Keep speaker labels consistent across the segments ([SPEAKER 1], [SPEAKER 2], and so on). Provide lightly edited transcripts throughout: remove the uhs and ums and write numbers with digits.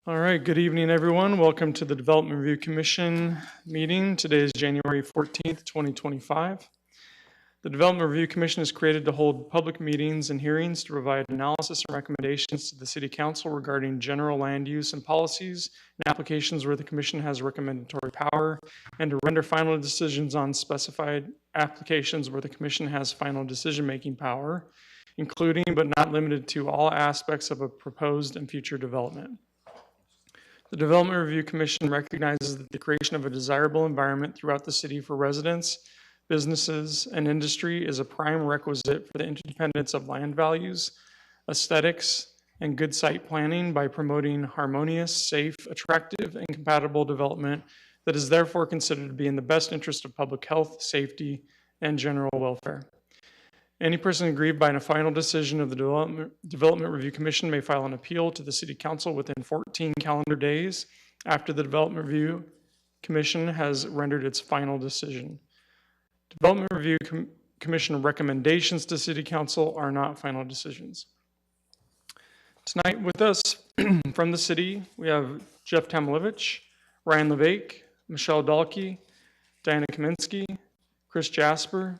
[SPEAKER 1] All right, good evening, everyone. Welcome to the Development Review Commission meeting. Today is January 14th, 2025. The Development Review Commission is created to hold public meetings and hearings to provide analysis and recommendations to the City Council regarding general land use and policies and applications where the Commission has recommendatory power, and to render final decisions on specified applications where the Commission has final decision-making power, including but not limited to all aspects of a proposed and future development. The Development Review Commission recognizes that the creation of a desirable environment throughout the city for residents, businesses, and industry is a prime requisite for the interdependence of land values, aesthetics, and good site planning by promoting harmonious, safe, attractive, and compatible development that is therefore considered to be in the best interest of public health, safety, and general welfare. Any person aggrieved by a final decision of the Development Review Commission may file an appeal to the City Council within 14 calendar days after the Development Review Commission has rendered its final decision. Development Review Commission recommendations to City Council are not final decisions. Tonight with us from the city, we have Jeff Tamilevich, Ryan Levake, Michelle Dahlke, Diana Kaminsky, Chris Jasper,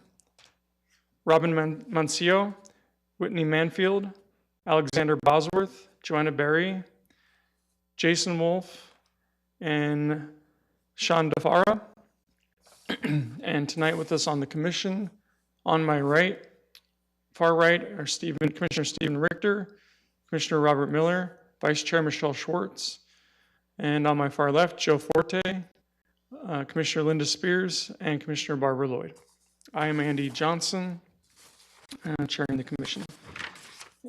[SPEAKER 1] Robin Mancio, Whitney Manfield, Alexander Bosworth, Joanna Berry, Jason Wolf, and Sean DeFara. And tonight with us on the commission, on my right, far right, are Commissioner Stephen Richter, Commissioner Robert Miller, Vice Chair Michelle Schwartz, and on my far left, Joe Forte, Commissioner Linda Spears, and Commissioner Barbara Lloyd. I am Andy Johnson, chairing the commission.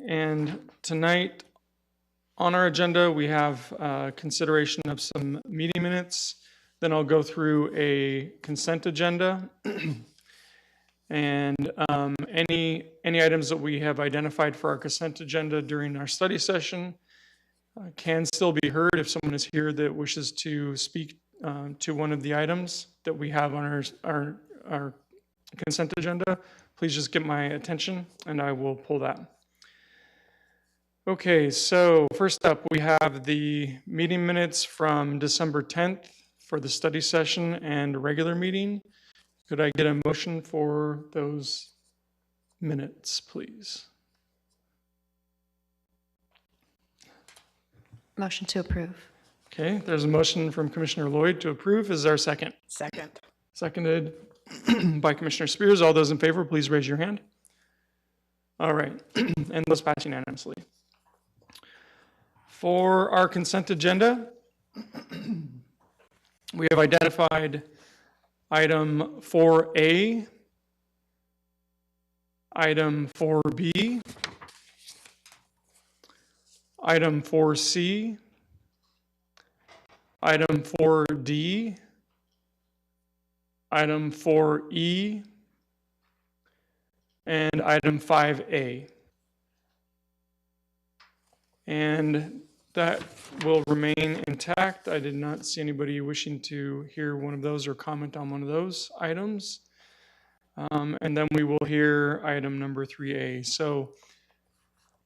[SPEAKER 1] And tonight on our agenda, we have consideration of some meeting minutes. Then I'll go through a consent agenda. And any items that we have identified for our consent agenda during our study session can still be heard if someone is here that wishes to speak to one of the items that we have on our consent agenda. Please just get my attention and I will pull that. Okay, so first up, we have the meeting minutes from December 10th for the study session and regular meeting. Could I get a motion for those minutes, please?
[SPEAKER 2] Motion to approve.
[SPEAKER 1] Okay, there's a motion from Commissioner Lloyd to approve. Is there a second?
[SPEAKER 2] Second.
[SPEAKER 1] Seconded by Commissioner Spears. All those in favor, please raise your hand. All right, and those pass unanimously. For our consent agenda, we have identified item 4A, item 4B, item 4C, item 4D, item 4E, and item 5A. And that will remain intact. I did not see anybody wishing to hear one of those or comment on one of those items. And then we will hear item number 3A. So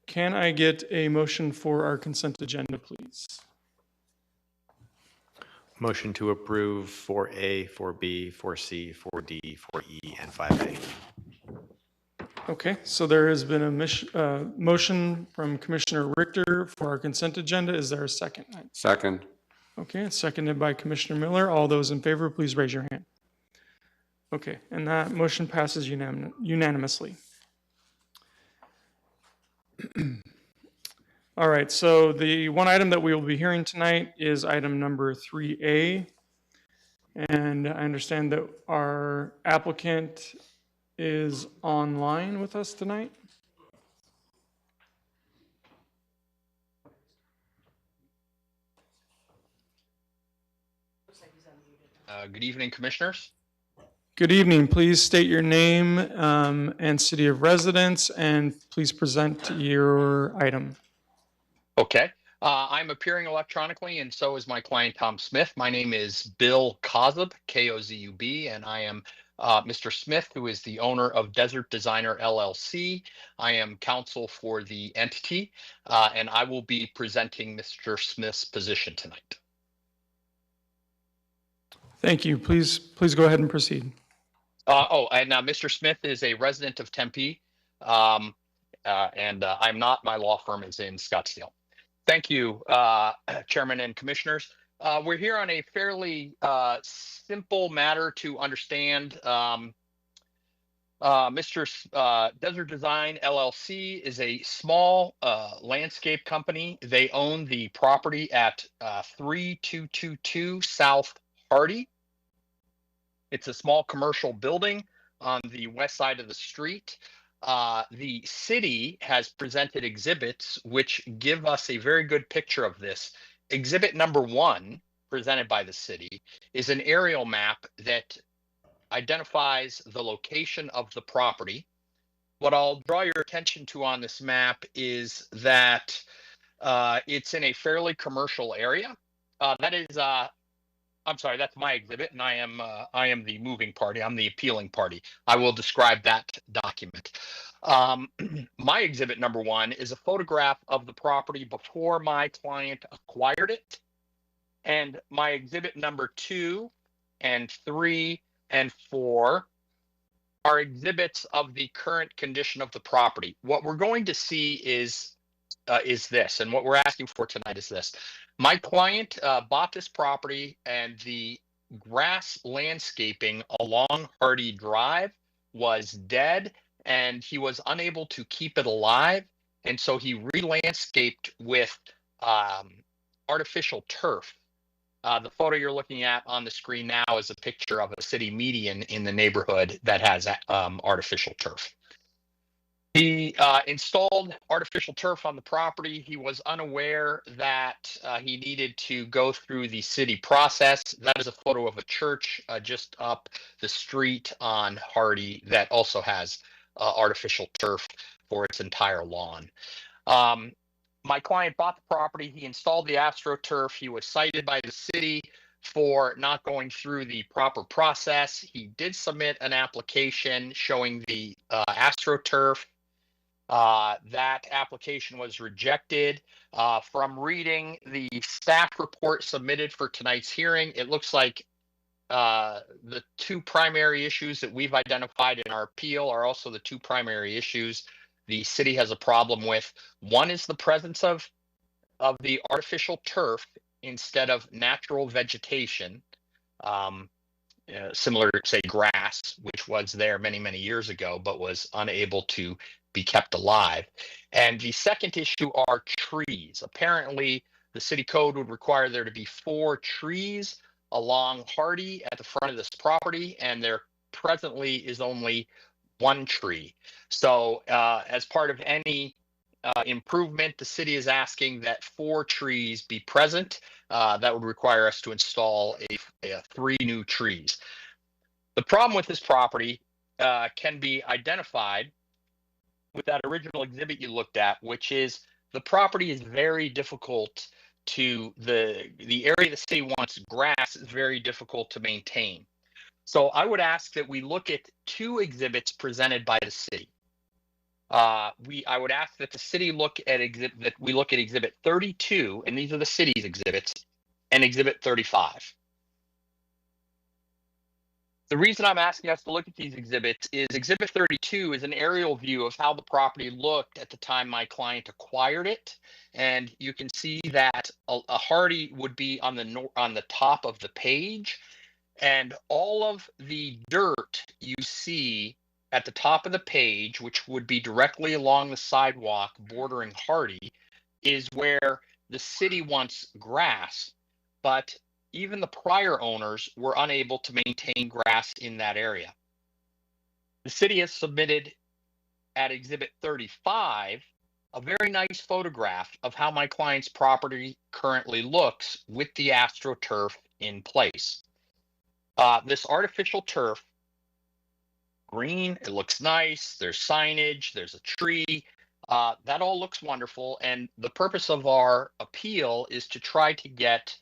[SPEAKER 1] can I get a motion for our consent agenda, please?
[SPEAKER 3] Motion to approve 4A, 4B, 4C, 4D, 4E, and 5A.
[SPEAKER 1] Okay, so there has been a motion from Commissioner Richter for our consent agenda. Is there a second?
[SPEAKER 4] Second.
[SPEAKER 1] Okay, it's seconded by Commissioner Miller. All those in favor, please raise your hand. Okay, and that motion passes unanimously. All right, so the one item that we will be hearing tonight is item number 3A. And I understand that our applicant is online with us tonight.
[SPEAKER 5] Good evening, commissioners.
[SPEAKER 1] Good evening. Please state your name and city of residence, and please present your item.
[SPEAKER 5] Okay. I'm appearing electronically, and so is my client, Tom Smith. My name is Bill Kozub, K-O-Z-U-B, and I am Mr. Smith, who is the owner of Desert Designer LLC. I am counsel for the entity, and I will be presenting Mr. Smith's position tonight.
[SPEAKER 1] Thank you. Please go ahead and proceed.
[SPEAKER 5] And Mr. Smith is a resident of Tempe, and I'm not. My law firm is in Scottsdale. Thank you, Chairman and Commissioners. We're here on a fairly simple matter to understand. Desert Design LLC is a small landscape company. They own the property at 3222 South Hardy. It's a small commercial building on the west side of the street. The city has presented exhibits which give us a very good picture of this. Exhibit number 1, presented by the city, is an aerial map that identifies the location of the property. What I'll draw your attention to on this map is that it's in a fairly commercial area. I'm sorry, that's my exhibit, and I am the moving party. I'm the appealing party. I will describe that document. My exhibit number 1 is a photograph of the property before my client acquired it. And my exhibit number 2 and 3 and 4 are exhibits of the current condition of the property. What we're going to see is this, and what we're asking for tonight is this. My client bought this property, and the grass landscaping along Hardy Drive was dead, and he was unable to keep it alive, and so he re-landscaped with artificial turf. The photo you're looking at on the screen now is a picture of a city median in the neighborhood that has artificial turf. He installed artificial turf on the property. He was unaware that he needed to go through the city process. That is a photo of a church just up the street on Hardy that also has artificial turf for its entire lawn. My client bought the property. He installed the AstroTurf. He was cited by the city for not going through the proper process. He did submit an application showing the AstroTurf. That application was rejected. From reading the staff report submitted for tonight's hearing, it looks like the 2 primary issues that we've identified in our appeal are also the 2 primary issues the city has a problem with. One is the presence of the artificial turf instead of natural vegetation, similar to, say, grass, which was there many, many years ago, but was unable to be kept alive. And the second issue are trees. Apparently, the city code would require there to be 4 trees along Hardy at the front of this property, and there presently is only 1 tree. So as part of any improvement, the city is asking that 4 trees be present. That would require us to install 3 new trees. The problem with this property can be identified with that original exhibit you looked at, which is the property is very difficult to, the area the city wants grass is very difficult to maintain. So I would ask that we look at 2 exhibits presented by the city. I would ask that the city look at exhibit 32, and these are the city's exhibits, and exhibit 35. The reason I'm asking us to look at these exhibits is exhibit 32 is an aerial view of how the property looked at the time my client acquired it. And you can see that a Hardy would be on the top of the page. And all of the dirt you see at the top of the page, which would be directly along the sidewalk bordering Hardy, is where the city wants grass. But even the prior owners were unable to maintain grass in that area. The city has submitted at exhibit 35 a very nice photograph of how my client's property currently looks with the AstroTurf in place. This artificial turf, green, it looks nice, there's signage, there's a tree, that all looks wonderful, and the purpose of our appeal is to try to get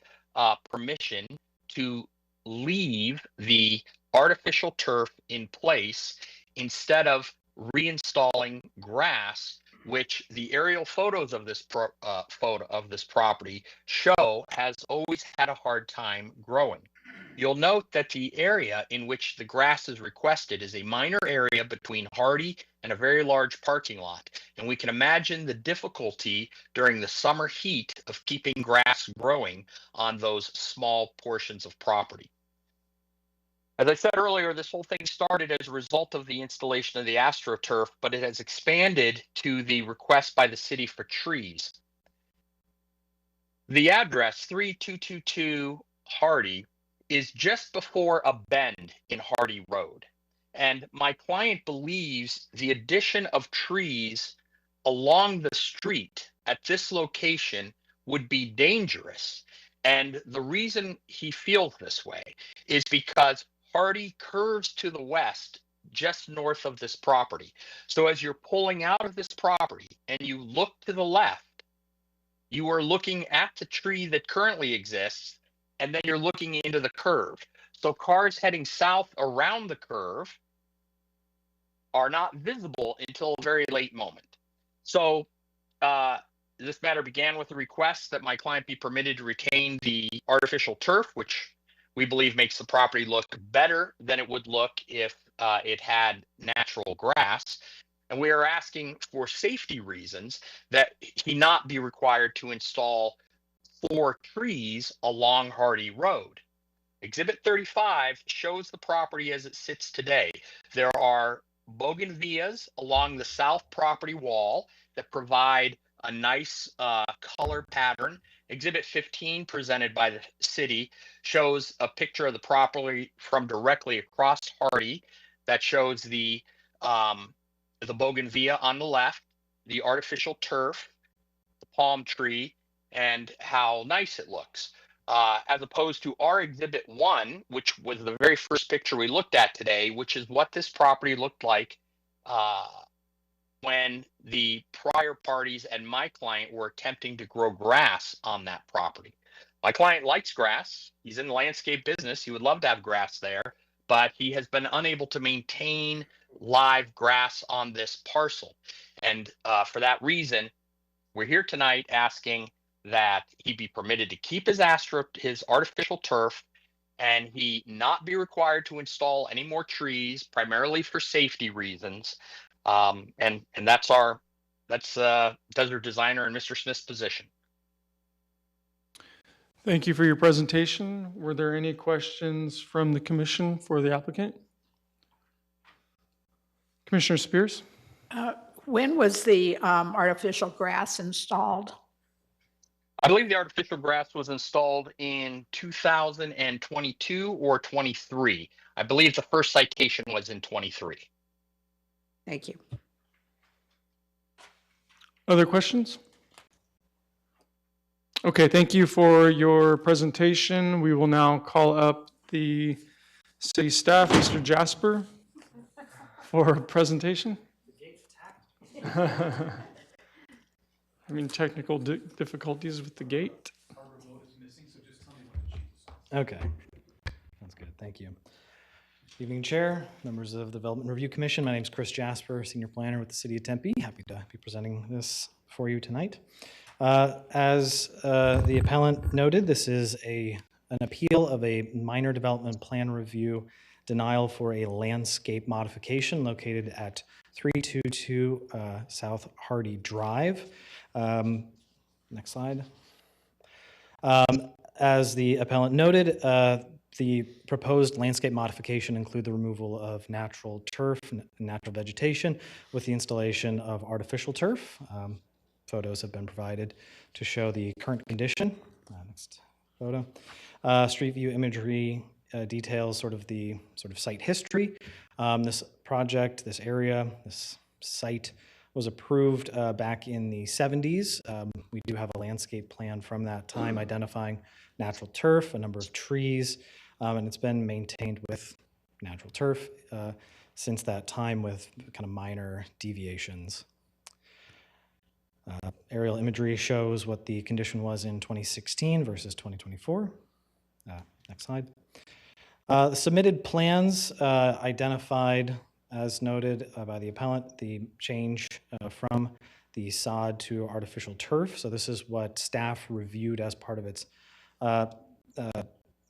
[SPEAKER 5] permission to leave the artificial turf in place instead of reinstalling grass, which the aerial photos of this property show has always had a hard time growing. You'll note that the area in which the grass is requested is a minor area between Hardy and a very large parking lot. And we can imagine the difficulty during the summer heat of keeping grass growing on those small portions of property. As I said earlier, this whole thing started as a result of the installation of the AstroTurf, but it has expanded to the request by the city for trees. The address 3222 Hardy is just before a bend in Hardy Road. And my client believes the addition of trees along the street at this location would be dangerous. And the reason he feels this way is because Hardy curves to the west just north of this property. So as you're pulling out of this property and you look to the left, you are looking at the tree that currently exists, and then you're looking into the curve. So cars heading south around the curve are not visible until a very late moment. So this matter began with a request that my client be permitted to retain the artificial turf, which we believe makes the property look better than it would look if it had natural grass. And we are asking for safety reasons that he not be required to install 4 trees along Hardy Road. Exhibit 35 shows the property as it sits today. There are bougainvilleas along the south property wall that provide a nice color pattern. Exhibit 15, presented by the city, shows a picture of the property from directly across Hardy that shows the bougainvillea on the left, the artificial turf, the palm tree, and how nice it looks. As opposed to our Exhibit 1, which was the very first picture we looked at today, which is what this property looked like when the prior parties and my client were attempting to grow grass on that property. My client likes grass. He's in the landscape business. He would love to have grass there, but he has been unable to maintain live grass on this parcel. And for that reason, we're here tonight asking that he be permitted to keep his artificial turf, and he not be required to install any more trees, primarily for safety reasons. And that's Desert Designer and Mr. Smith's position.
[SPEAKER 1] Thank you for your presentation. Were there any questions from the commission for the applicant? Commissioner Spears?
[SPEAKER 2] When was the artificial grass installed?
[SPEAKER 5] I believe the artificial grass was installed in 2022 or 23. I believe the first citation was in 23.
[SPEAKER 2] Thank you.
[SPEAKER 1] Other questions? Okay, thank you for your presentation. We will now call up the city staff, Mr. Jasper, for a presentation. Technical difficulties with the gate.
[SPEAKER 4] Okay, that's good. Thank you. Evening, Chair, members of the Development Review Commission. My name is Chris Jasper, Senior Planner with the City of Tempe. Happy to be presenting this for you tonight. As the appellant noted, this is an appeal of a minor development plan review denial for a landscape modification located at 322 South Hardy Drive. Next slide. As the appellant noted, the proposed landscape modification include the removal of natural turf and natural vegetation with the installation of artificial turf. Photos have been provided to show the current condition. Next photo. Street view imagery details the site history. This project, this area, this site was approved back in the 70s. We do have a landscape plan from that time identifying natural turf, a number of trees, and it's been maintained with natural turf since that time with kind of minor deviations. Aerial imagery shows what the condition was in 2016 versus 2024. Next slide. The submitted plans identified, as noted by the appellant, the change from the sod to artificial turf. So this is what staff reviewed as part of its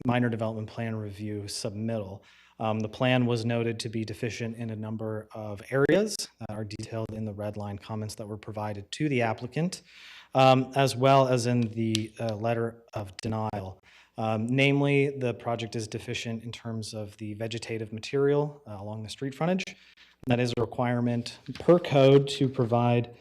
[SPEAKER 4] minor development plan review submittal. The plan was noted to be deficient in a number of areas that are detailed in the red line comments that were provided to the applicant, as well as in the letter of denial. Namely, the project is deficient in terms of the vegetative material along the street frontage. That is a requirement per code to provide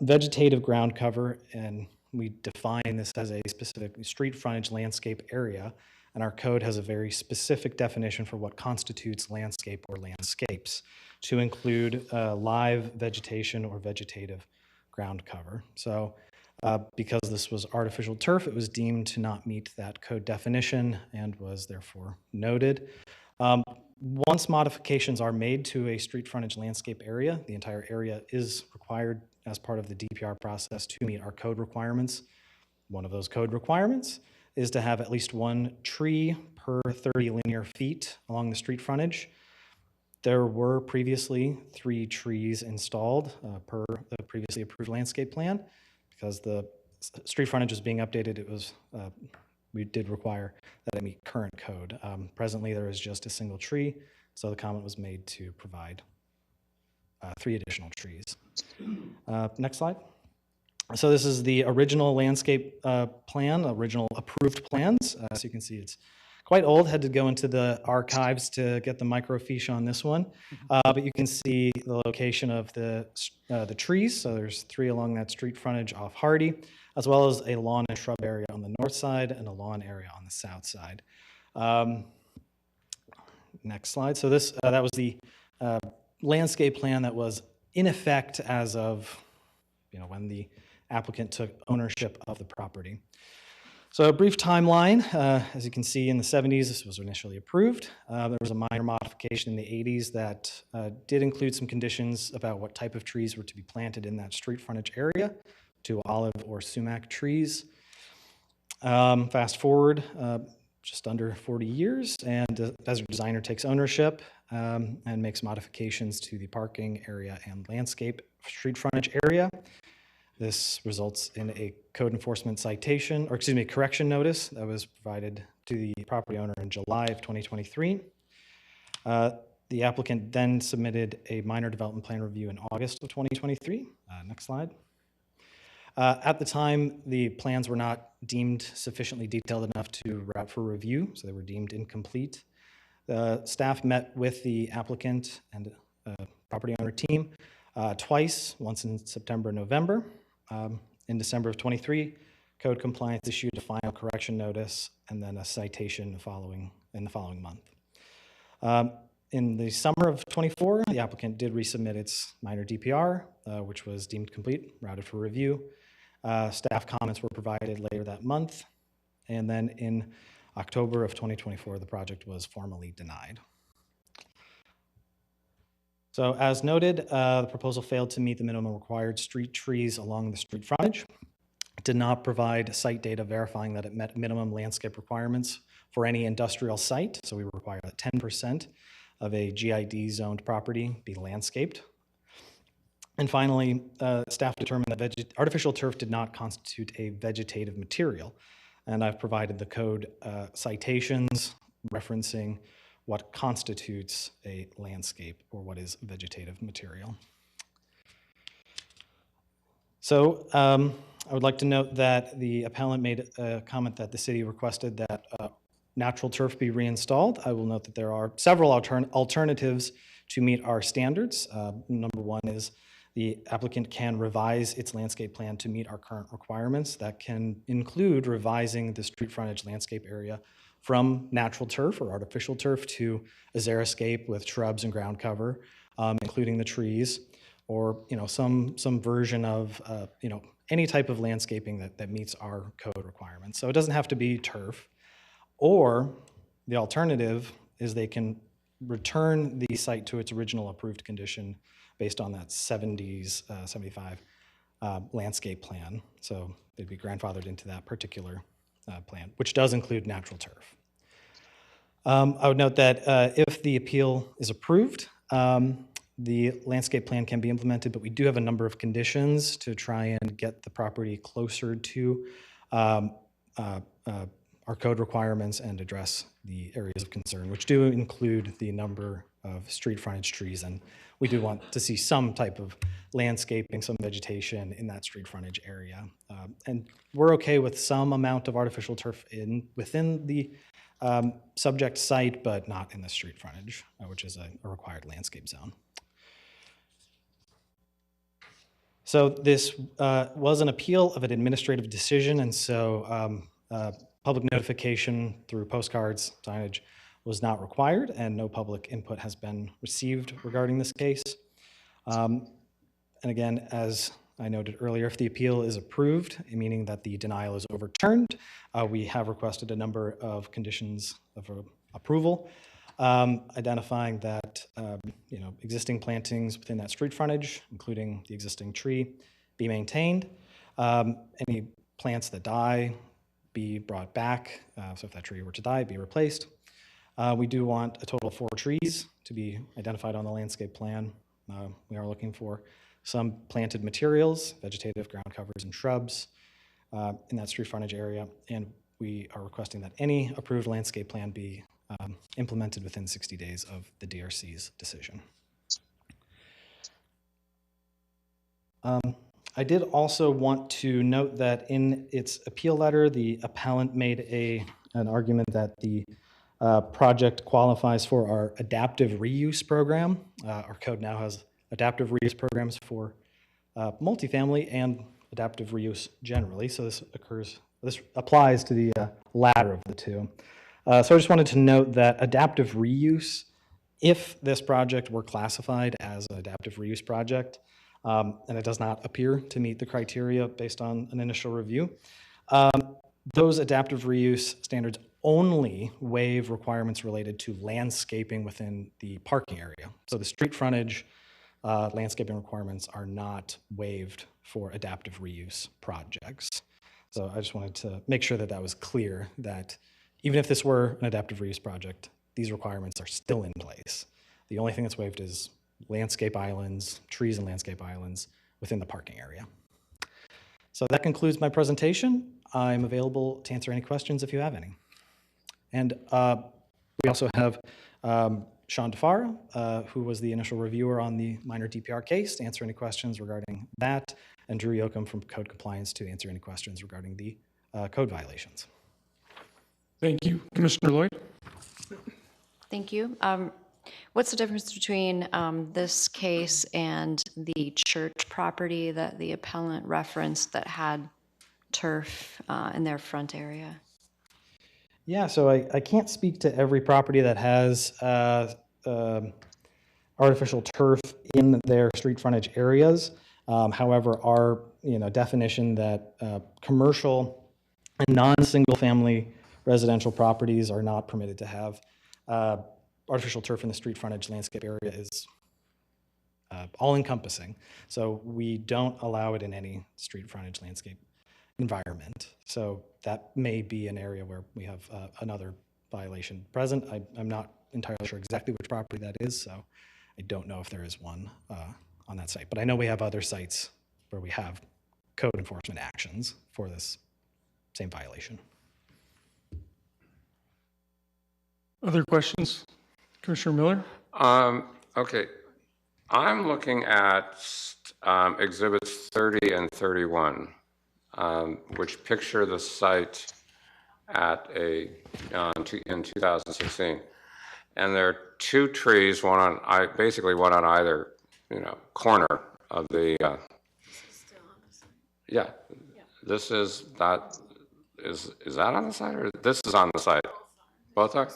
[SPEAKER 4] vegetative ground cover, and we define this as a specific street frontage landscape area, and our code has a very specific definition for what constitutes landscape or landscapes to include live vegetation or vegetative ground cover. So because this was artificial turf, it was deemed to not meet that code definition and was therefore noted. Once modifications are made to a street frontage landscape area, the entire area is required as part of the DPR process to meet our code requirements. One of those code requirements is to have at least one tree per 30 linear feet along the street frontage. There were previously 3 trees installed per the previously approved landscape plan. Because the street frontage was being updated, it was we did require that it meet current code. Presently, there is just a single tree, so the comment was made to provide 3 additional trees. Next slide. So this is the original landscape plan, original approved plans. So you can see it's quite old, had to go into the archives to get the microfiche on this one. But you can see the location of the trees. So there's 3 along that street frontage off Hardy, as well as a lawn and shrub area on the north side and a lawn area on the south side. Next slide. So this that was the landscape plan that was in effect as of when the applicant took ownership of the property. So a brief timeline, as you can see in the 70s, this was initially approved. There was a minor modification in the 80s that did include some conditions about what type of trees were to be planted in that street frontage area, 2 olive or sumac trees. Fast forward just under 40 years, and as a designer takes ownership and makes modifications to the parking area and landscape street frontage area. This results in a code enforcement citation, or excuse me, correction notice that was provided to the property owner in July of 2023. The applicant then submitted a minor development plan review in August of 2023. Next slide. At the time, the plans were not deemed sufficiently detailed enough to route for review, so they were deemed incomplete. The staff met with the applicant and property owner team twice, once in September and November. In December of 23, code compliance issued a final correction notice and then a citation in the following month. In the summer of 24, the applicant did resubmit its minor DPR, which was deemed complete, routed for review. Staff comments were provided later that month. And then in October of 2024, the project was formally denied. So as noted, the proposal failed to meet the minimum required street trees along the street frontage. It did not provide site data verifying that it met minimum landscape requirements for any industrial site. So we require that 10% of a GID zoned property be landscaped. And finally, staff determined that artificial turf did not constitute a vegetative material. And I've provided the code citations referencing what constitutes a landscape or what is vegetative material. So I would like to note that the appellant made a comment that the city requested that natural turf be reinstalled. I will note that there are several alternatives to meet our standards. Number 1 is the applicant can revise its landscape plan to meet our current requirements. That can include revising the street frontage landscape area from natural turf or artificial turf to a xeriscape with shrubs and ground cover, including the trees, or some version of any type of landscaping that meets our code requirements. So it doesn't have to be turf. Or the alternative is they can return the site to its original approved condition based on that 70s, 75 landscape plan. So they'd be grandfathered into that particular plan, which does include natural turf. I would note that if the appeal is approved, the landscape plan can be implemented, but we do have a number of conditions to try and get the property closer to our code requirements and address the areas of concern, which do include the number of street frontage trees. And we do want to see some type of landscaping, some vegetation in that street frontage area. And we're okay with some amount of artificial turf within the subject site, but not in the street frontage, which is a required landscape zone. So this was an appeal of an administrative decision, and so public notification through postcards, signage was not required, and no public input has been received regarding this case. And again, as I noted earlier, if the appeal is approved, meaning that the denial is overturned, we have requested a number of conditions of approval, identifying that existing plantings within that street frontage, including the existing tree, be maintained. Any plants that die be brought back. So if that tree were to die, be replaced. We do want a total of 4 trees to be identified on the landscape plan. We are looking for some planted materials, vegetative ground covers and shrubs in that street frontage area. And we are requesting that any approved landscape plan be implemented within 60 days of the DRC's decision. I did also want to note that in its appeal letter, the appellant made an argument that the project qualifies for our adaptive reuse program. Our code now has adaptive reuse programs for multifamily and adaptive reuse generally. So this applies to the latter of the two. So I just wanted to note that adaptive reuse, if this project were classified as an adaptive reuse project, and it does not appear to meet the criteria based on an initial review, those adaptive reuse standards only waive requirements related to landscaping within the parking area. So the street frontage landscaping requirements are not waived for adaptive reuse projects. So I just wanted to make sure that that was clear, that even if this were an adaptive reuse project, these requirements are still in place. The only thing that's waived is landscape islands, trees and landscape islands within the parking area. So that concludes my presentation. I'm available to answer any questions if you have any. And we also have Sean DeFara, who was the initial reviewer on the minor DPR case, to answer any questions regarding that, and Drew Yoakum from Code Compliance to answer any questions regarding the code violations.
[SPEAKER 1] Thank you. Commissioner Lloyd?
[SPEAKER 6] Thank you. What's the difference between this case and the church property that the appellant referenced that had turf in their front area?
[SPEAKER 4] Yeah, so I can't speak to every property that has artificial turf in their street frontage areas. However, our definition that commercial and non-single family residential properties are not permitted to have artificial turf in the street frontage landscape area is all-encompassing. So we don't allow it in any street frontage landscape environment. So that may be an area where we have another violation present. I'm not entirely sure exactly which property that is, so I don't know if there is one on that site. But I know we have other sites where we have code enforcement actions for this same violation.
[SPEAKER 1] Other questions? Commissioner Miller?
[SPEAKER 7] Okay. I'm looking at exhibits 30 and 31, which picture the site at in 2016. And there are 2 trees, basically one on either, corner of the. Yeah. This is that. Is that on the site, or this is on the site? Both are.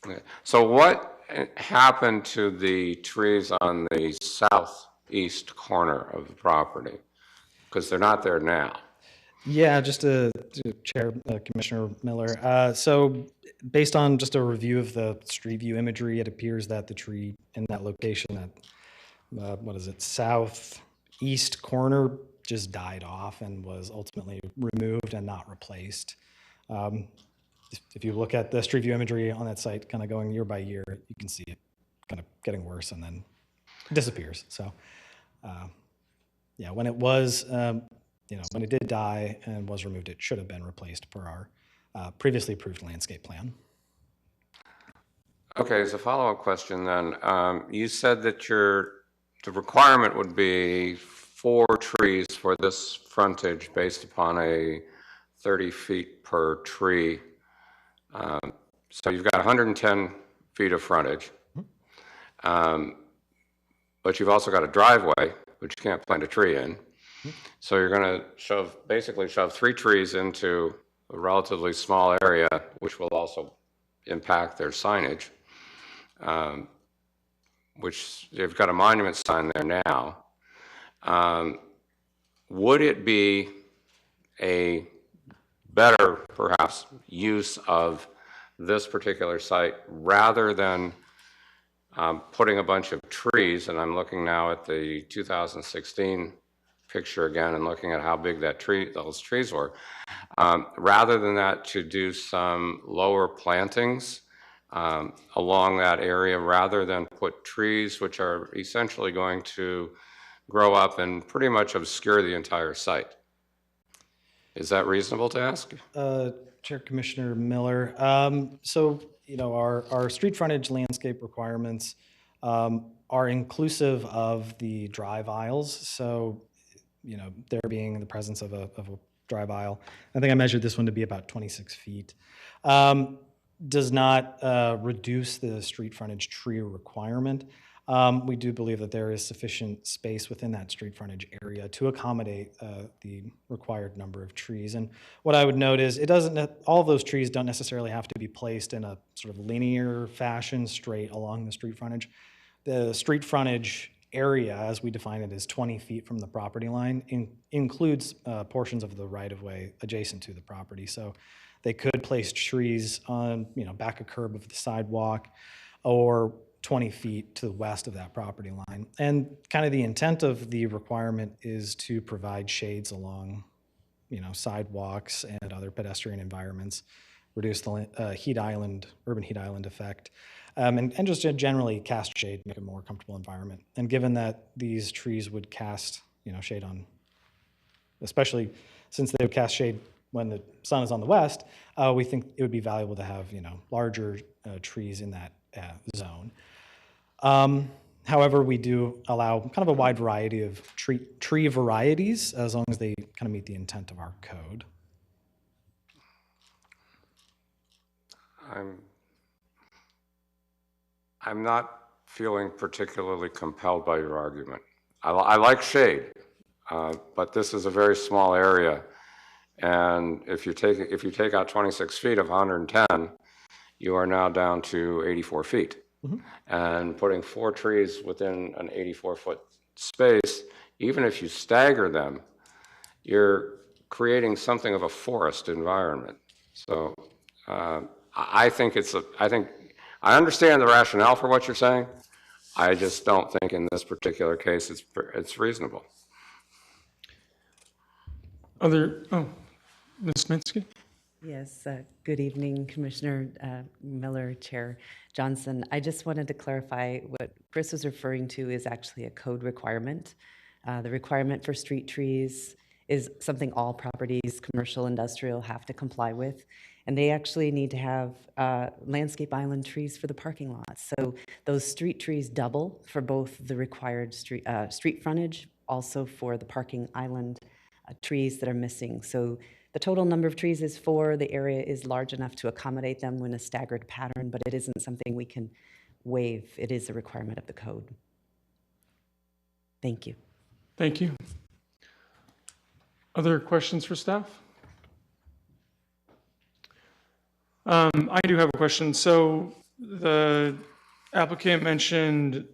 [SPEAKER 7] Okay. So what happened to the trees on the southeast corner of the property? Because they're not there now.
[SPEAKER 4] Yeah, just to Chair Commissioner Miller. So based on just a review of the street view imagery, it appears that the tree in that location, that southeast corner, just died off and was ultimately removed and not replaced. if you look at the street view imagery on that site, kind of going year by year, you can see it kind of getting worse and then disappears. So, yeah, when it was, when it did die and was removed, it should have been replaced per our previously approved landscape plan.
[SPEAKER 7] Okay, as a follow-up question then, you said that the requirement would be 4 trees for this frontage based upon a 30 feet per tree. So you've got 110 feet of frontage. But you've also got a driveway, which you can't plant a tree in. So you're going to basically shove 3 trees into a relatively small area, which will also impact their signage, which they've got a monument sign there now. Would it be a better, perhaps, use of this particular site rather than putting a bunch of trees, and I'm looking now at the 2016 picture again and looking at how big those trees were, rather than that, to do some lower plantings along that area rather than put trees which are essentially going to grow up and pretty much obscure the entire site. Is that reasonable to ask?
[SPEAKER 4] Chair Commissioner Miller. So, our street frontage landscape requirements are inclusive of the drive aisles. So, there being the presence of a drive aisle, I think I measured this one to be about 26 feet, does not reduce the street frontage tree requirement. We do believe that there is sufficient space within that street frontage area to accommodate the required number of trees. And what I would note is all of those trees don't necessarily have to be placed in a sort of linear fashion straight along the street frontage. The street frontage area, as we define it, is 20 feet from the property line, includes portions of the right-of-way adjacent to the property. So they could place trees on, back a curb of the sidewalk or 20 feet to the west of that property line. And kind of the intent of the requirement is to provide shades along, sidewalks and other pedestrian environments, reduce the urban heat island effect, and just generally cast shade, make a more comfortable environment. And given that these trees would cast, shade on, especially since they would cast shade when the sun is on the west, we think it would be valuable to have, larger trees in that zone. However, we do allow kind of a wide variety of tree varieties as long as they kind of meet the intent of our code.
[SPEAKER 7] I'm not feeling particularly compelled by your argument. I like shade, but this is a very small area. And if you take out 26 feet of 110, you are now down to 84 feet. Mm-hmm. And putting 4 trees within an 84-foot space, even if you stagger them, you're creating something of a forest environment. So I understand the rationale for what you're saying. I just don't think in this particular case it's reasonable.
[SPEAKER 1] Ms. Minsky?
[SPEAKER 8] Yes, good evening, Commissioner Miller, Chair Johnson. I just wanted to clarify what Chris was referring to is actually a code requirement. The requirement for street trees is something all properties, commercial, industrial, have to comply with. And they actually need to have landscape island trees for the parking lot. So those street trees double for both the required street frontage, also for the parking island trees that are missing. So the total number of trees is 4. The area is large enough to accommodate them in a staggered pattern, but it isn't something we can waive. It is a requirement of the code. Thank you.
[SPEAKER 1] Thank you. Other questions for staff? I do have a question. So the applicant mentioned,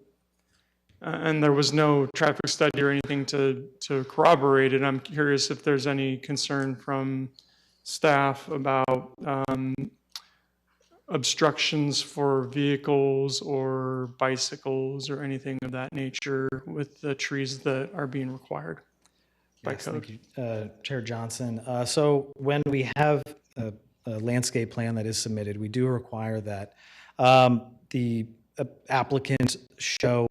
[SPEAKER 1] and there was no traffic study or anything to corroborate it. I'm curious if there's any concern from staff about obstructions for vehicles or bicycles or anything of that nature with the trees that are being required by code.
[SPEAKER 4] Thank you, Chair Johnson. So when we have landscape plan that is submitted, we do require that the applicant show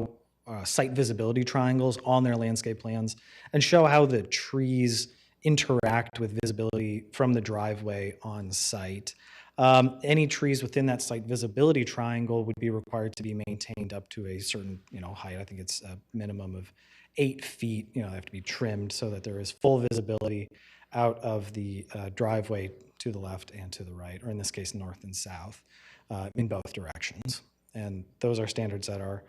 [SPEAKER 4] site visibility triangles on their landscape plans and show how the trees interact with visibility from the driveway on site. Any trees within that site visibility triangle would be required to be maintained up to a certain, height. I think it's a minimum of 8 feet. They have to be trimmed so that there is full visibility out of the driveway to the left and to the right, or in this case, north and south, in both directions. And those are standards that are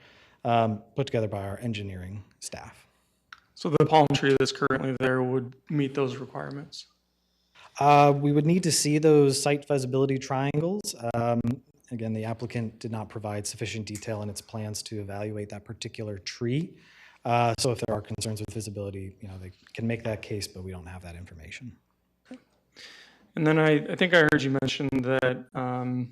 [SPEAKER 4] put together by our engineering staff.
[SPEAKER 1] So the palm tree that's currently there would meet those requirements?
[SPEAKER 4] We would need to see those site visibility triangles. Again, the applicant did not provide sufficient detail in its plans to evaluate that particular tree. So if there are concerns with visibility, they can make that case, but we don't have that information.
[SPEAKER 1] And then I think I heard you mention that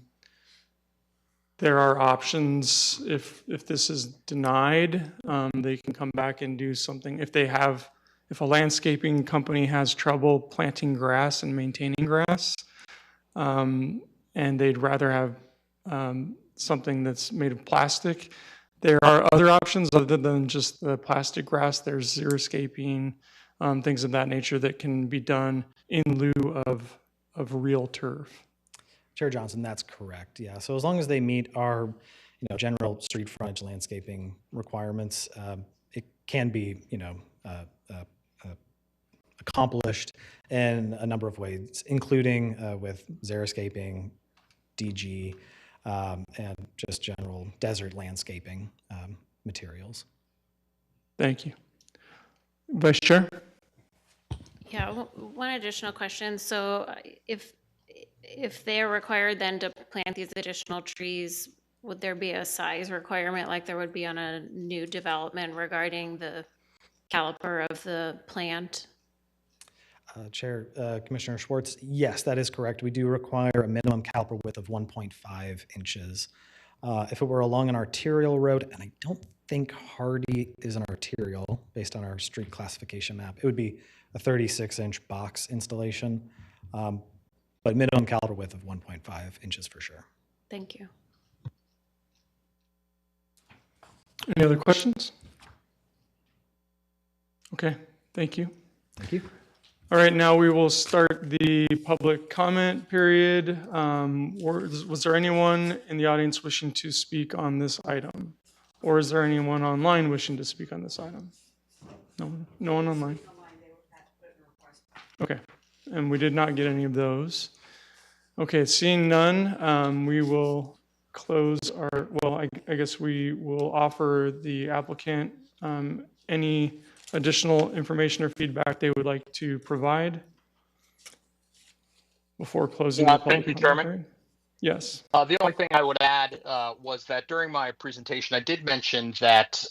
[SPEAKER 1] there are options if this is denied, they can come back and do something. If a landscaping company has trouble planting grass and maintaining grass, and they'd rather have something that's made of plastic, there are other options other than just the plastic grass. There's xeriscaping, things of that nature that can be done in lieu of real turf.
[SPEAKER 4] Chair Johnson, that's correct. Yeah. So as long as they meet our, general street frontage landscaping requirements, it can be, accomplished in a number of ways, including with xeriscaping, DG, and just general desert landscaping materials.
[SPEAKER 1] Thank you. Vice Chair?
[SPEAKER 9] Yeah, one additional question. So if they're required then to plant these additional trees, would there be a size requirement like there would be on a new development regarding the caliper of the plant?
[SPEAKER 4] Chair, Commissioner Schwartz, yes, that is correct. We do require a minimum caliper width of 1.5 inches. If it were along an arterial road, and I don't think Hardy is an arterial based on our street classification map, it would be a 36-inch box installation, but minimum caliper width of 1.5 inches for sure.
[SPEAKER 9] Thank you.
[SPEAKER 1] Any other questions? Okay, thank you.
[SPEAKER 4] Thank you.
[SPEAKER 1] All right, now we will start the public comment period. Was there anyone in the audience wishing to speak on this item? Or is there anyone online wishing to speak on this item? No one online? Okay, and we did not get any of those. Okay, seeing none, we will close I guess we will offer the applicant any additional information or feedback they would like to provide before closing the public
[SPEAKER 5] Thank you,
[SPEAKER 1] comment
[SPEAKER 5] Chairman.
[SPEAKER 1] period? Yes.
[SPEAKER 5] The only thing I would add was that during my presentation, I did mention that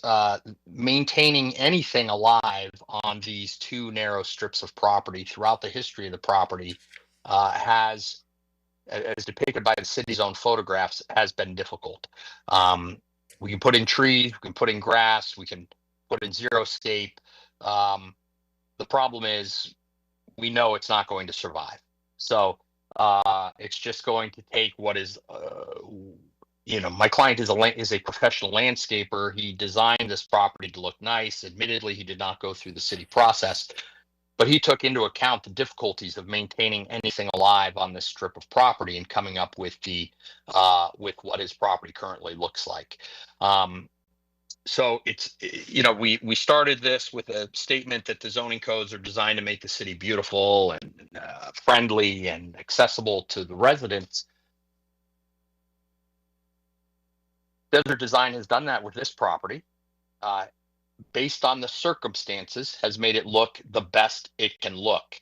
[SPEAKER 5] maintaining anything alive on these two narrow strips of property throughout the history of the property has, as depicted by the city's own photographs, has been difficult. We can put in trees, we can put in grass, we can put in xeriscape. The problem is we know it's not going to survive. So it's just going to take what is, my client is a professional landscaper. He designed this property to look nice. Admittedly, he did not go through the city process, but he took into account the difficulties of maintaining anything alive on this strip of property and coming up with with what his property currently looks like. So it's, we started this with a statement that the zoning codes are designed to make the city beautiful and friendly and accessible to the residents. Desert Design has done that with this property. Based on the circumstances, has made it look the best it can look.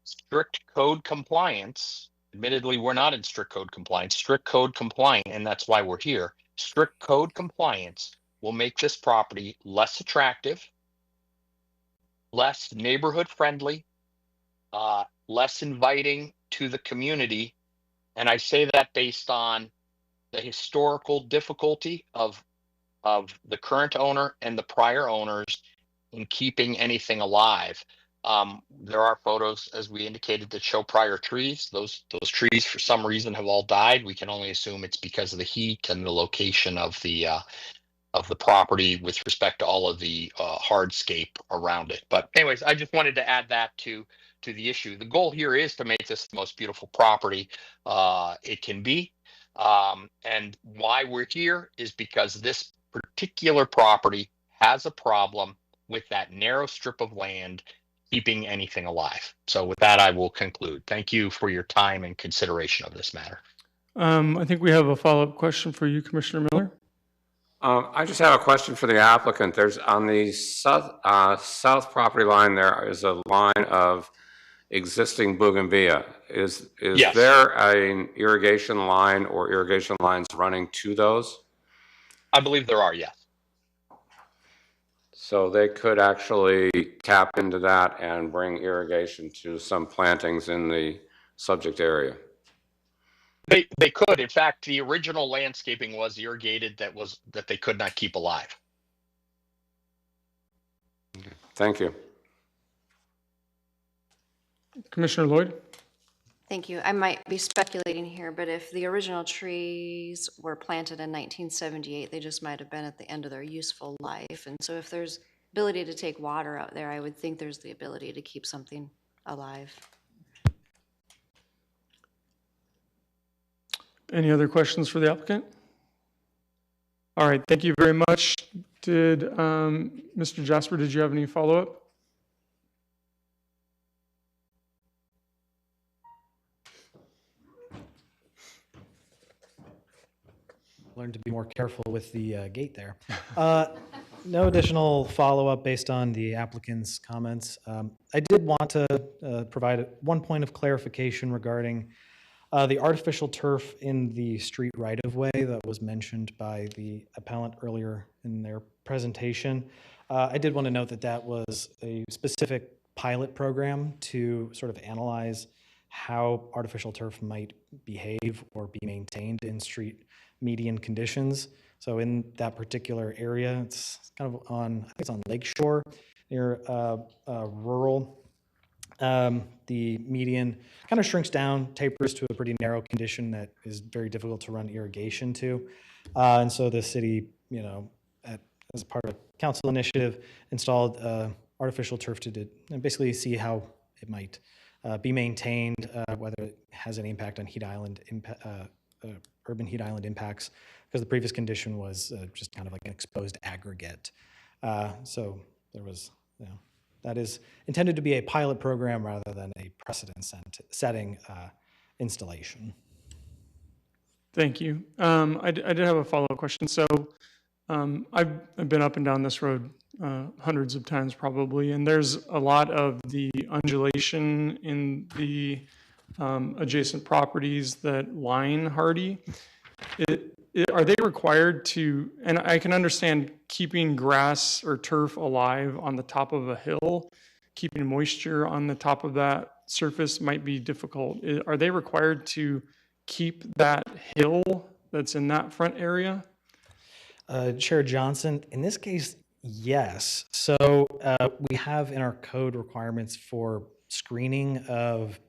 [SPEAKER 5] Strict code compliance, admittedly, we're not in strict code compliance, strict code compliant, and that's why we're here. Strict code compliance will make this property less attractive, less neighborhood friendly, less inviting to the community. And I say that based on the historical difficulty of the current owner and the prior owners in keeping anything alive. There are photos, as we indicated, that show prior trees. Those trees, for some reason, have all died. We can only assume it's because of the heat and the location of the property with respect to all of the hardscape around it. But anyways, I just wanted to add that to the issue. The goal here is to make this the most beautiful property it can be. And why we're here is because this particular property has a problem with that narrow strip of land keeping anything alive. So with that, I will conclude. Thank you for your time and consideration of this matter.
[SPEAKER 1] I think we have a follow-up question for you, Commissioner Miller.
[SPEAKER 7] I just have a question for the applicant. There's on the south property line, there is a line of existing bougainvillea. Is
[SPEAKER 5] Yes.
[SPEAKER 7] there an irrigation line or irrigation lines running to those?
[SPEAKER 5] I believe there are, yes.
[SPEAKER 7] So they could actually tap into that and bring irrigation to some plantings in the subject area.
[SPEAKER 5] They could. In fact, the original landscaping was irrigated that they could not keep alive.
[SPEAKER 7] Thank you.
[SPEAKER 1] Commissioner Lloyd?
[SPEAKER 6] Thank you. I might be speculating here, but if the original trees were planted in 1978, they just might have been at the end of their useful life. And so if there's ability to take water out there, I would think there's the ability to keep something alive.
[SPEAKER 1] Any other questions for the applicant? All right, thank you very much. Did Mr. Jasper, did you have any follow-up?
[SPEAKER 4] Learn to be more careful with the gate there. No additional follow-up based on the applicant's comments. I did want to provide one point of clarification regarding the artificial turf in the street right-of-way that was mentioned by the appellant earlier in their presentation. I did want to note that that was a specific pilot program to sort of analyze how artificial turf might behave or be maintained in street median conditions. So in that particular area, it's kind of on, I think it's on Lakeshore, near rural. The median kind of shrinks down, tapers to a pretty narrow condition that is very difficult to run irrigation to. And so the city, you know, as part of a council initiative, installed artificial turf to basically see how it might be maintained, whether it has any impact on heat island urban heat island impacts, because the previous condition was just kind of like an exposed aggregate. So there was, you know, that is intended to be a pilot program rather than a precedent-setting installation.
[SPEAKER 1] Thank you. I did have a follow-up question. So I've been up and down this road hundreds of times probably, and there's a lot of the undulation in the adjacent properties that line Hardy. Are they required to, and I can understand keeping grass or turf alive on the top of a hill, keeping moisture on the top of that surface might be difficult. Are they required to keep that hill that's in that front area?
[SPEAKER 4] Chair Johnson, in this case, yes. So we have in our code requirements for screening of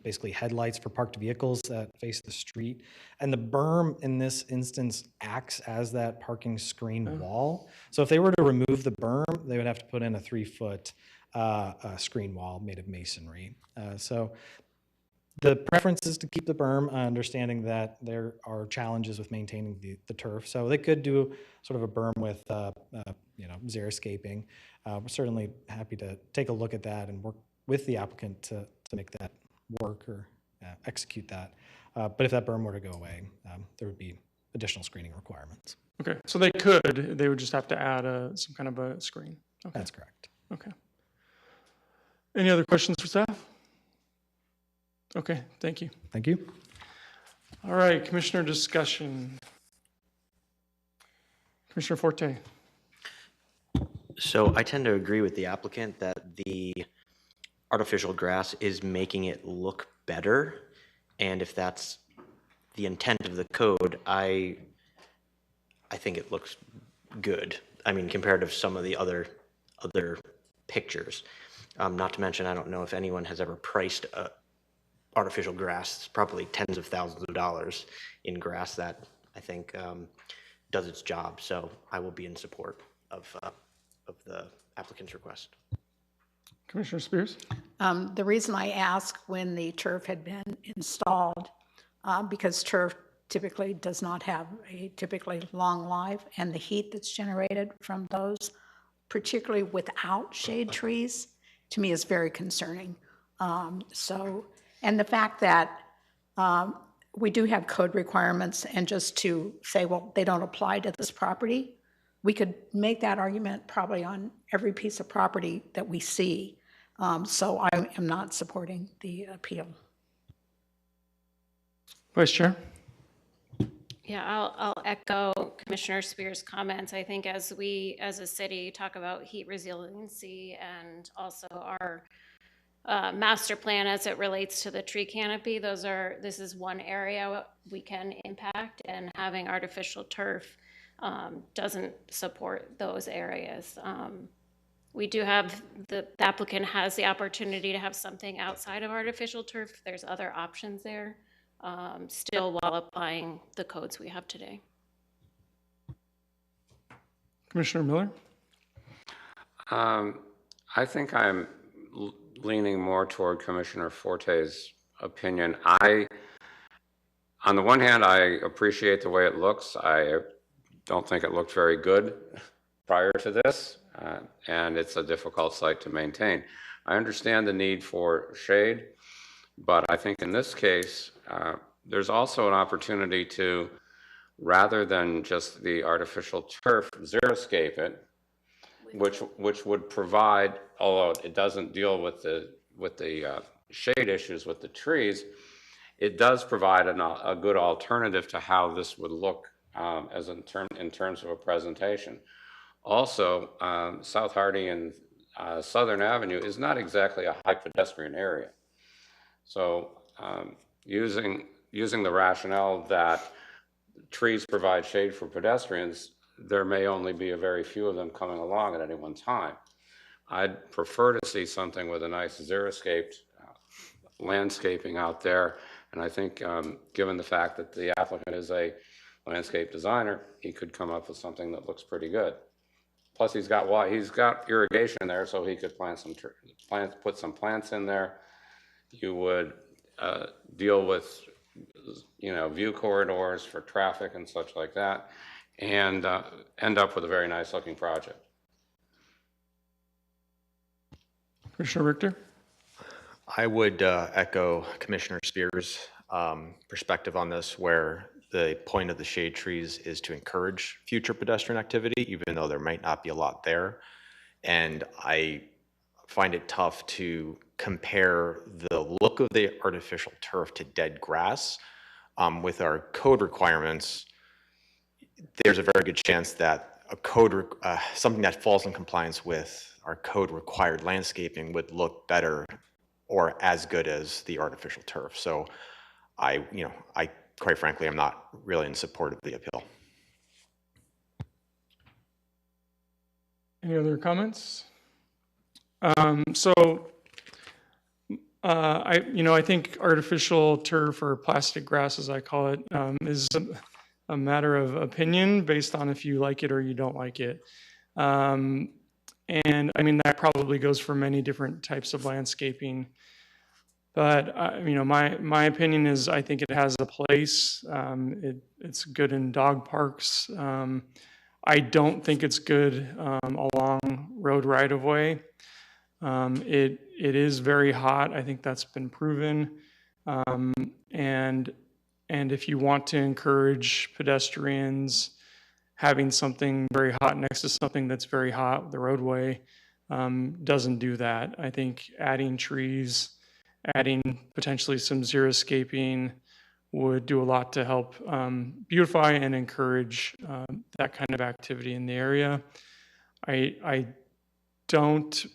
[SPEAKER 4] basically headlights for parked vehicles that face the street. And the berm in this instance acts as that parking screen wall. So if they were to remove the berm, they would have to put in a 3-foot screen wall made of masonry. So the preference is to keep the berm, understanding that there are challenges with maintaining the turf. So they could do sort of a berm with xeriscaping. We're certainly happy to take a look at that and work with the applicant to make that work or execute that. But if that berm were to go away, there would be additional screening requirements.
[SPEAKER 1] Okay, so they would just have to add some kind of a screen. Okay.
[SPEAKER 4] That's correct.
[SPEAKER 1] Okay. Any other questions for staff? Okay, thank you.
[SPEAKER 4] Thank you.
[SPEAKER 1] All right, Commissioner discussion. Commissioner Forte.
[SPEAKER 10] So I tend to agree with the applicant that the artificial grass is making it look better. And if that's the intent of the code, I think it looks good. I mean, compared to some of the other pictures. Not to mention, I don't know if anyone has ever priced artificial grass. It's probably tens of thousands of dollars in grass that I think does its job. So I will be in support of the applicant's request.
[SPEAKER 1] Commissioner Spears?
[SPEAKER 2] The reason I ask when the turf had been installed, because turf typically does not have a typically long life, and the heat that's generated from those, particularly without shade trees, to me is very concerning. And the fact that we do have code requirements, and just to say, well, they don't apply to this property, we could make that argument probably on every piece of property that we see. So I am not supporting the appeal.
[SPEAKER 1] Vice Chair?
[SPEAKER 9] Yeah, I'll echo Commissioner Spears' comments. I think as we, as a city, talk about heat resiliency and also our master plan as it relates to the tree canopy, this is one area we can impact, and having artificial turf doesn't support those areas. We do have, the applicant has the opportunity to have something outside of artificial turf. There's other options there, still while applying the codes we have today.
[SPEAKER 1] Commissioner Miller?
[SPEAKER 7] I think I'm leaning more toward Commissioner Forte's opinion. On the one hand, I appreciate the way it looks. I don't think it looked very good prior to this, and it's a difficult site to maintain. I understand the need for shade, but I think in this case, there's also an opportunity to, rather than just the artificial turf, xeriscape it, which would provide, although it doesn't deal with the shade issues with the trees, it does provide a good alternative to how this would look in terms of a presentation. Also, South Hardy and Southern Avenue is not exactly a high pedestrian area. So using the rationale that trees provide shade for pedestrians, there may only be a very few of them coming along at any one time. I'd prefer to see something with a nice xeriscaped landscaping out there. And I think given the fact that the applicant is a landscape designer, he could come up with something that looks pretty good. Plus he's got irrigation there, so he could put some plants in there. You would deal with, view corridors for traffic and such like that, and end up with a very nice looking project.
[SPEAKER 1] Commissioner Richter?
[SPEAKER 10] I would echo Commissioner Spears' perspective on this, where the point of the shade trees is to encourage future pedestrian activity, even though there might not be a lot there. And I find it tough to compare the look of the artificial turf to dead grass. With our code requirements, there's a very good chance that something that falls in compliance with our code required landscaping would look better or as good as the artificial turf. So I quite frankly, I'm not really in support of the appeal.
[SPEAKER 1] Any other comments? I think artificial turf, or plastic grass as I call it, is a matter of opinion based on if you like it or you don't like it. And I mean, that probably goes for many different types of landscaping. But, my opinion is I think it has a place. It's good in dog parks. I don't think it's good along road right-of-way. It is very hot. I think that's been proven. And if you want to encourage pedestrians, having something very hot next to something that's very hot, the roadway, doesn't do that. I think adding trees, adding potentially some xeriscaping would do a lot to help beautify and encourage that kind of activity in the area. I don't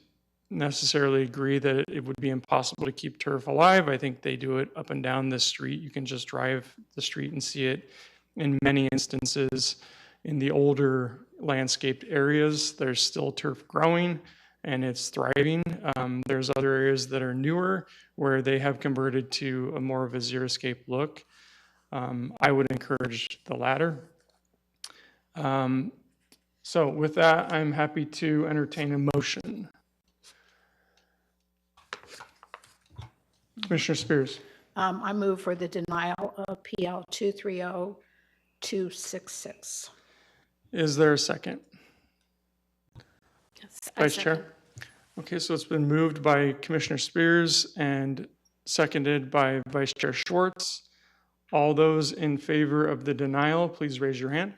[SPEAKER 1] necessarily agree that it would be impossible to keep turf alive. I think they do it up and down this street. You can just drive the street and see it in many instances. In the older landscaped areas, there's still turf growing, and it's thriving. There's other areas that are newer where they have converted to a more of a xeriscape look. I would encourage the latter. So with that, I'm happy to entertain a motion. Commissioner Spears.
[SPEAKER 2] I move for the denial of PL 230266.
[SPEAKER 1] Is there a second?
[SPEAKER 9] Yes,
[SPEAKER 1] Vice Chair? Okay, so it's been moved by Commissioner Spears and seconded by Vice Chair Schwartz. All those in favor of the denial, please raise your hand.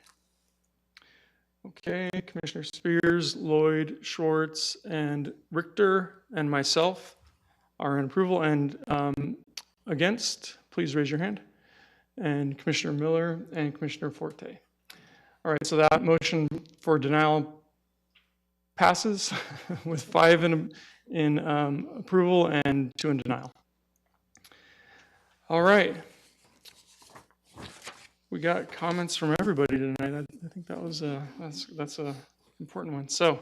[SPEAKER 1] Okay, Commissioner Spears, Lloyd, Schwartz, and Richter, and myself are in approval. And against, please raise your hand. And Commissioner Miller and Commissioner Forte. All right, so that motion for denial passes with 5 in approval and 2 in denial. All right. We got comments from everybody tonight. I think that was that's a important one. So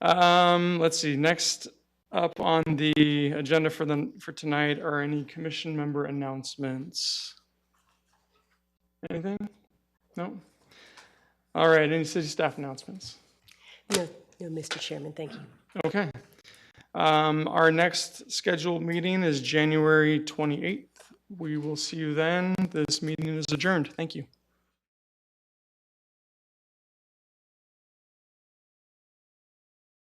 [SPEAKER 1] let's see. Next up on the agenda for tonight are any commission member announcements. Anything? No. All right. Any city staff announcements?
[SPEAKER 11] No, Mr. Chairman, thank you.
[SPEAKER 1] Okay. Our next scheduled meeting is January 28th. We will see you then. This meeting is adjourned. Thank you.